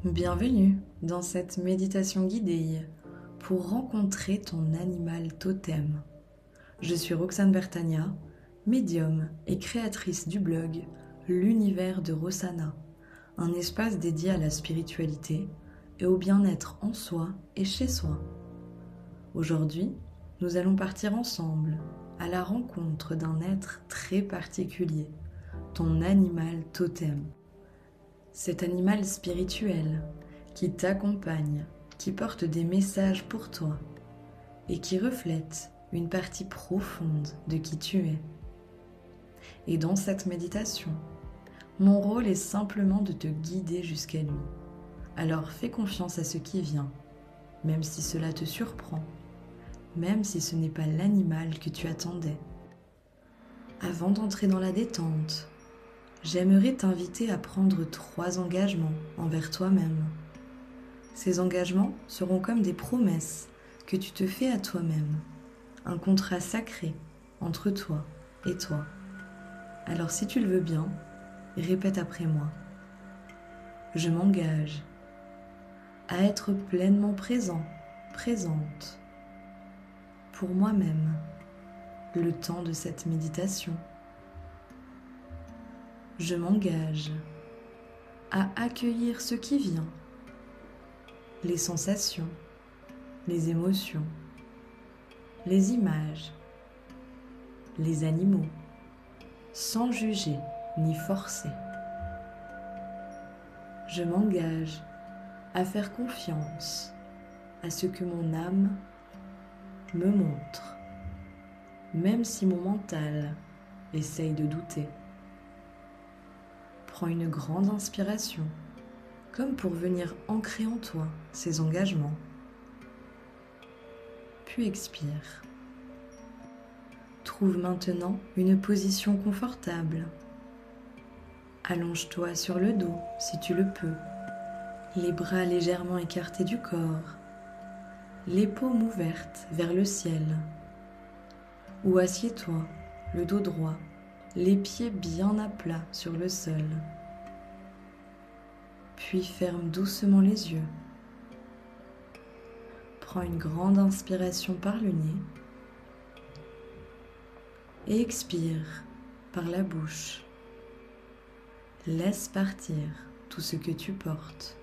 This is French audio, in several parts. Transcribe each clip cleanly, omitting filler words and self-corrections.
Bienvenue dans cette méditation guidée pour rencontrer ton animal totem. Je suis Roxane Bertagna, médium et créatrice du blog L'univers de Rossana, un espace dédié à la spiritualité et au bien-être en soi et chez soi. Aujourd'hui, nous allons partir ensemble à la rencontre d'un être très particulier, ton animal totem. Cet animal spirituel qui t'accompagne, qui porte des messages pour toi et qui reflète une partie profonde de qui tu es. Et dans cette méditation, mon rôle est simplement de te guider jusqu'à lui. Alors fais confiance à ce qui vient, même si cela te surprend, même si ce n'est pas l'animal que tu attendais. Avant d'entrer dans la détente, j'aimerais t'inviter à prendre 3 engagements envers toi-même. Ces engagements seront comme des promesses que tu te fais à toi-même, un contrat sacré entre toi et toi. Alors si tu le veux bien, répète après moi. Je m'engage à être pleinement présent, présente pour moi-même le temps de cette méditation. Je m'engage à accueillir ce qui vient, les sensations, les émotions, les images, les animaux, sans juger ni forcer. Je m'engage à faire confiance à ce que mon âme me montre, même si mon mental essaye de douter. Prends une grande inspiration, comme pour venir ancrer en toi ces engagements. Puis expire. Trouve maintenant une position confortable. Allonge-toi sur le dos si tu le peux, les bras légèrement écartés du corps, les paumes ouvertes vers le ciel. Ou assieds-toi, le dos droit, les pieds bien à plat sur le sol. Puis ferme doucement les yeux. Prends une grande inspiration par le nez et expire par la bouche. Laisse partir tout ce que tu portes.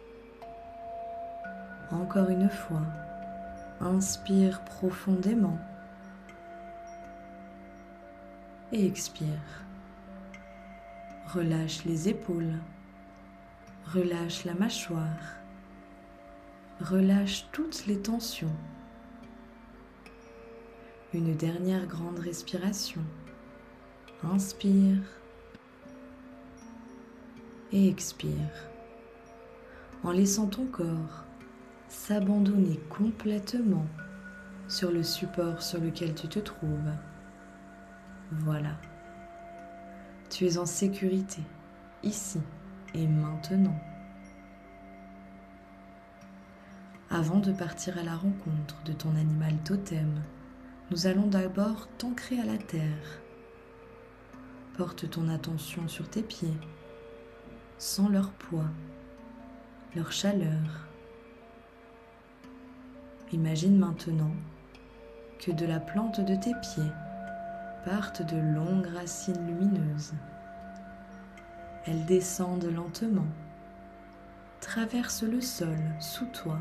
Encore une fois, inspire profondément et expire. Relâche les épaules, relâche la mâchoire, relâche toutes les tensions. Une dernière grande respiration. Inspire et expire, en laissant ton corps s'abandonner complètement sur le support sur lequel tu te trouves. Voilà. Tu es en sécurité, ici et maintenant. Avant de partir à la rencontre de ton animal totem, nous allons d'abord t'ancrer à la terre. Porte ton attention sur tes pieds, sens leur poids, leur chaleur. Imagine maintenant que de la plante de tes pieds partent de longues racines lumineuses. Elles descendent lentement, traversent le sol sous toi,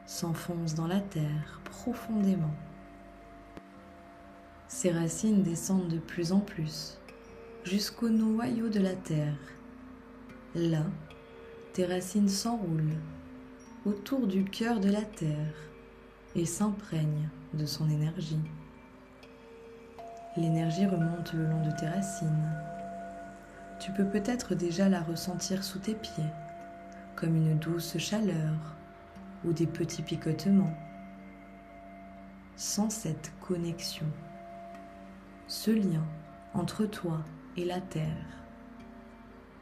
s'enfoncent dans la terre profondément. Ces racines descendent de plus en plus jusqu'au noyau de la terre. Là, tes racines s'enroulent autour du cœur de la terre et s'imprègnent de son énergie. L'énergie remonte le long de tes racines. Tu peux peut-être déjà la ressentir sous tes pieds, comme une douce chaleur ou des petits picotements. Sens cette connexion, ce lien entre toi et la terre.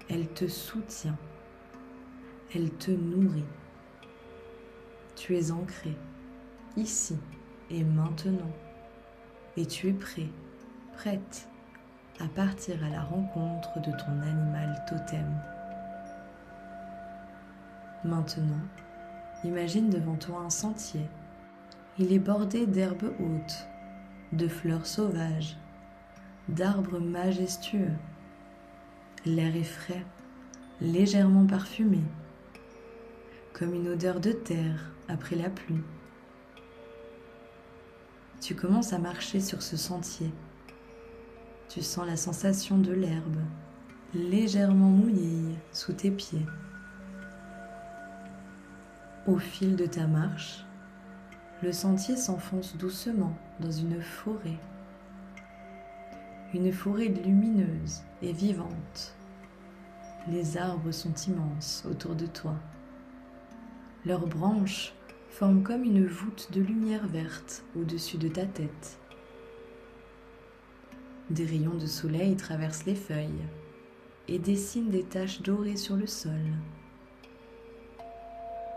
Elle te soutient, elle te nourrit. Tu es ancré, ici et maintenant, et tu es prêt, prête à partir à la rencontre de ton animal totem. Maintenant, imagine devant toi un sentier. Il est bordé d'herbes hautes, de fleurs sauvages, d'arbres majestueux. L'air est frais, légèrement parfumé, comme une odeur de terre après la pluie. Tu commences à marcher sur ce sentier. Tu sens la sensation de l'herbe, légèrement mouillée sous tes pieds. Au fil de ta marche, le sentier s'enfonce doucement dans une forêt lumineuse et vivante. Les arbres sont immenses autour de toi. Leurs branches forment comme une voûte de lumière verte au-dessus de ta tête. Des rayons de soleil traversent les feuilles et dessinent des taches dorées sur le sol.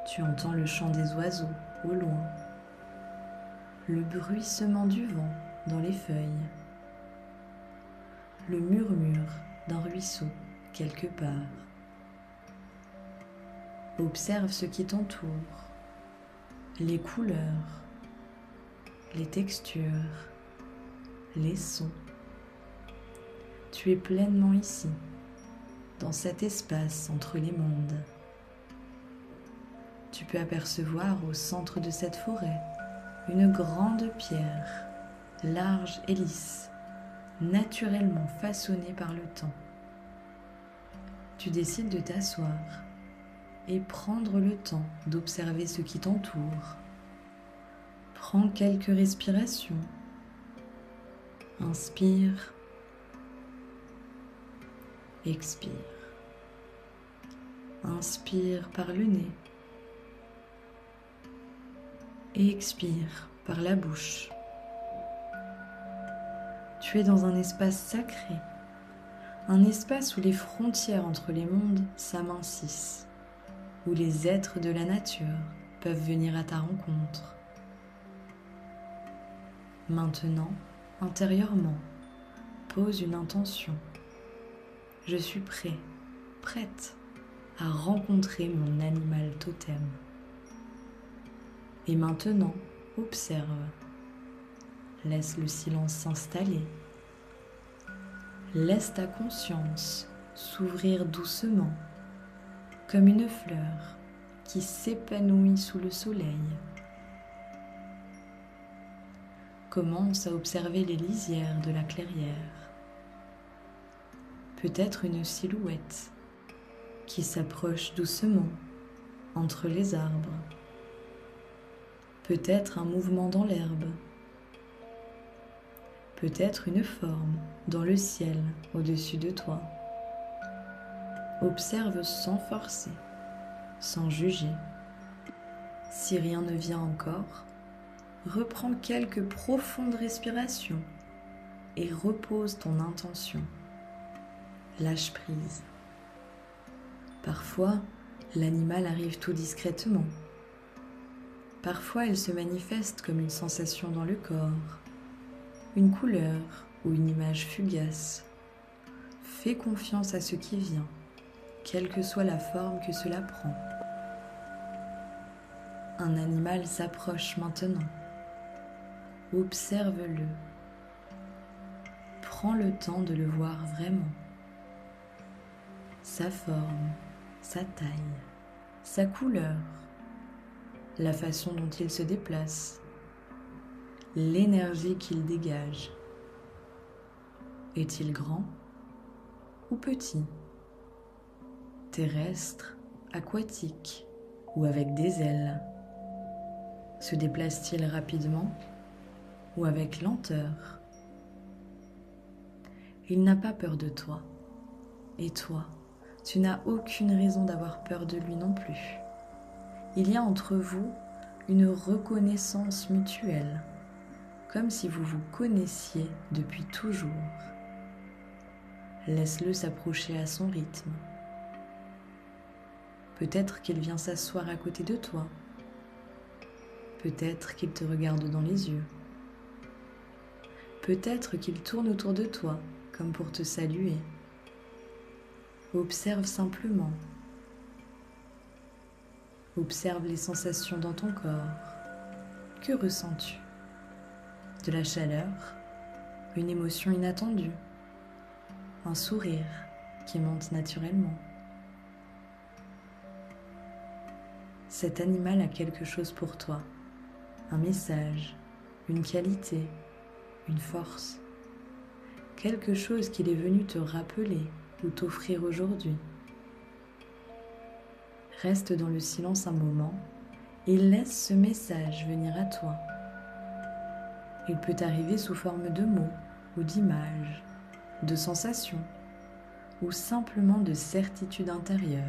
Tu entends le chant des oiseaux au loin, le bruissement du vent dans les feuilles, le murmure d'un ruisseau quelque part. Observe ce qui t'entoure, les couleurs, les textures, les sons. Tu es pleinement ici, dans cet espace entre les mondes. Tu peux apercevoir au centre de cette forêt une grande pierre, large et lisse, naturellement façonnée par le temps. Tu décides de t'asseoir et prendre le temps d'observer ce qui t'entoure. Prends quelques respirations. Inspire. Expire. Inspire par le nez. Et expire par la bouche. Tu es dans un espace sacré, un espace où les frontières entre les mondes s'amincissent, où les êtres de la nature peuvent venir à ta rencontre. Maintenant, intérieurement, pose une intention. Je suis prêt, prête à rencontrer mon animal totem. Et maintenant, observe. Laisse le silence s'installer. Laisse ta conscience s'ouvrir doucement, comme une fleur qui s'épanouit sous le soleil. Commence à observer les lisières de la clairière. Peut-être une silhouette qui s'approche doucement entre les arbres. Peut-être un mouvement dans l'herbe. Peut-être une forme dans le ciel au-dessus de toi. Observe sans forcer, sans juger. Si rien ne vient encore, reprends quelques profondes respirations et repose ton intention. Lâche prise. Parfois, l'animal arrive tout discrètement. Parfois, il se manifeste comme une sensation dans le corps, une couleur ou une image fugace. Fais confiance à ce qui vient, quelle que soit la forme que cela prend. Un animal s'approche maintenant. Observe-le. Prends le temps de le voir vraiment. Sa forme, sa taille, sa couleur, la façon dont il se déplace, l'énergie qu'il dégage. Est-il grand ou petit? Terrestre, aquatique ou avec des ailes? Se déplace-t-il rapidement ou avec lenteur? Il n'a pas peur de toi. Et toi, tu n'as aucune raison d'avoir peur de lui non plus. Il y a entre vous une reconnaissance mutuelle, comme si vous vous connaissiez depuis toujours. Laisse-le s'approcher à son rythme. Peut-être qu'il vient s'asseoir à côté de toi. Peut-être qu'il te regarde dans les yeux. Peut-être qu'il tourne autour de toi, comme pour te saluer. Observe simplement. Observe les sensations dans ton corps. Que ressens-tu? De la chaleur, une émotion inattendue, un sourire qui monte naturellement. Cet animal a quelque chose pour toi, un message, une qualité, une force, quelque chose qu'il est venu te rappeler ou t'offrir aujourd'hui. Reste dans le silence un moment et laisse ce message venir à toi. Il peut arriver sous forme de mots ou d'images, de sensations ou simplement de certitude intérieure.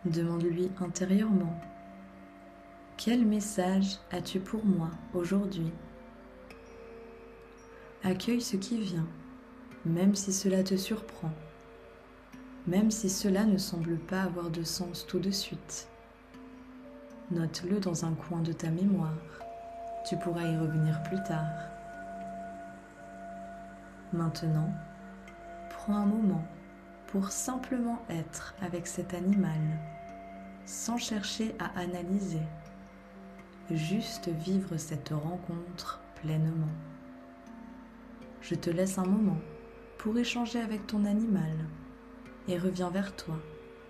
Demande-lui intérieurement: quel message as-tu pour moi aujourd'hui? Accueille ce qui vient, même si cela te surprend, même si cela ne semble pas avoir de sens tout de suite. Note-le dans un coin de ta mémoire, tu pourras y revenir plus tard. Maintenant, prends un moment pour simplement être avec cet animal, sans chercher à analyser, juste vivre cette rencontre pleinement. Je te laisse un moment pour échanger avec ton animal et reviens vers toi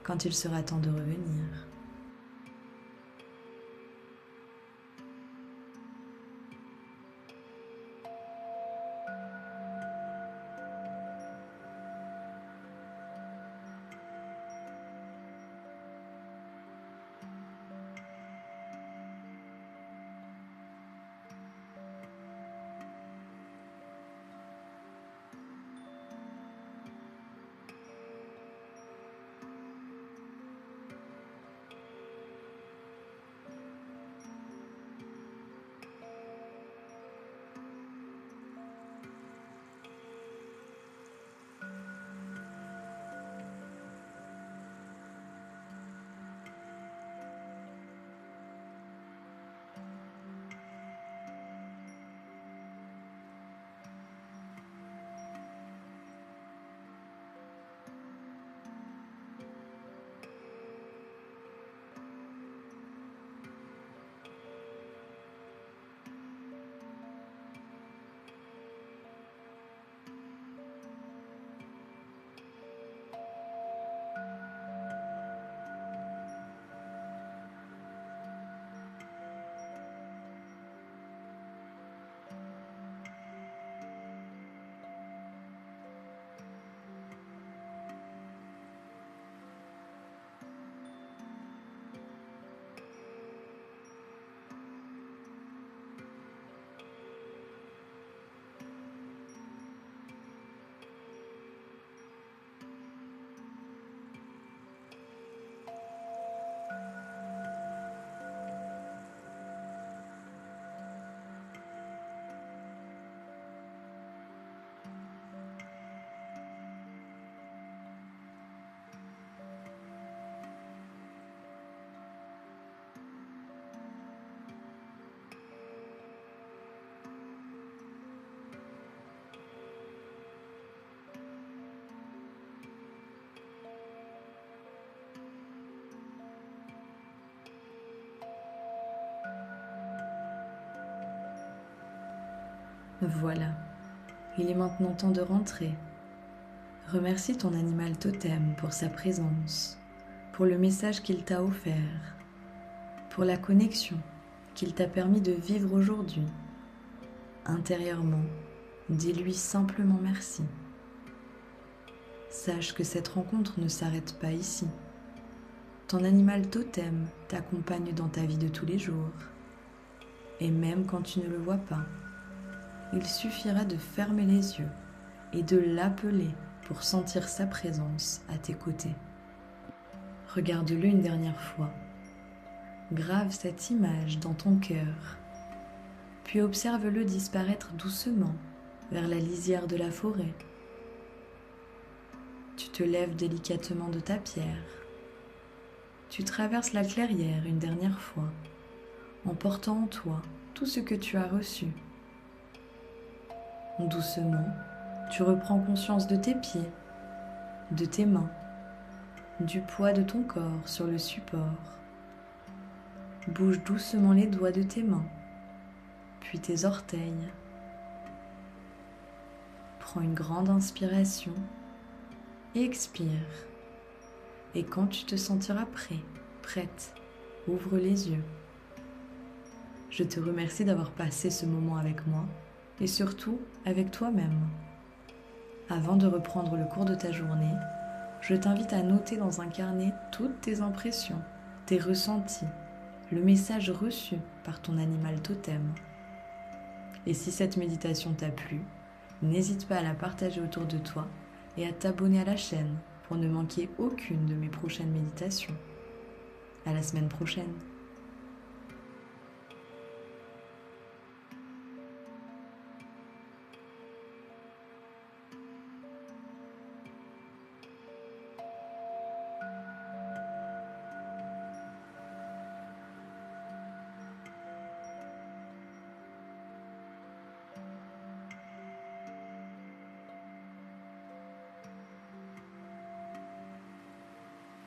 quand il sera temps de revenir. Voilà, il est maintenant temps de rentrer. Remercie ton animal totem pour sa présence, pour le message qu'il t'a offert, pour la connexion qu'il t'a permis de vivre aujourd'hui. Intérieurement, dis-lui simplement merci. Sache que cette rencontre ne s'arrête pas ici. Ton animal totem t'accompagne dans ta vie de tous les jours. Et même quand tu ne le vois pas, il suffira de fermer les yeux et de l'appeler pour sentir sa présence à tes côtés. Regarde-le une dernière fois. Grave cette image dans ton cœur, puis observe-le disparaître doucement vers la lisière de la forêt. Tu te lèves délicatement de ta pierre. Tu traverses la clairière une dernière fois, en portant en toi tout ce que tu as reçu. Doucement, tu reprends conscience de tes pieds, de tes mains, du poids de ton corps sur le support. Bouge doucement les doigts de tes mains, puis tes orteils. Prends une grande inspiration et expire. Et quand tu te sentiras prêt, prête, ouvre les yeux. Je te remercie d'avoir passé ce moment avec moi et surtout avec toi-même. Avant de reprendre le cours de ta journée, je t'invite à noter dans un carnet toutes tes impressions, tes ressentis, le message reçu par ton animal totem. Et si cette méditation t'a plu, n'hésite pas à la partager autour de toi et à t'abonner à la chaîne pour ne manquer aucune de mes prochaines méditations. À la semaine prochaine.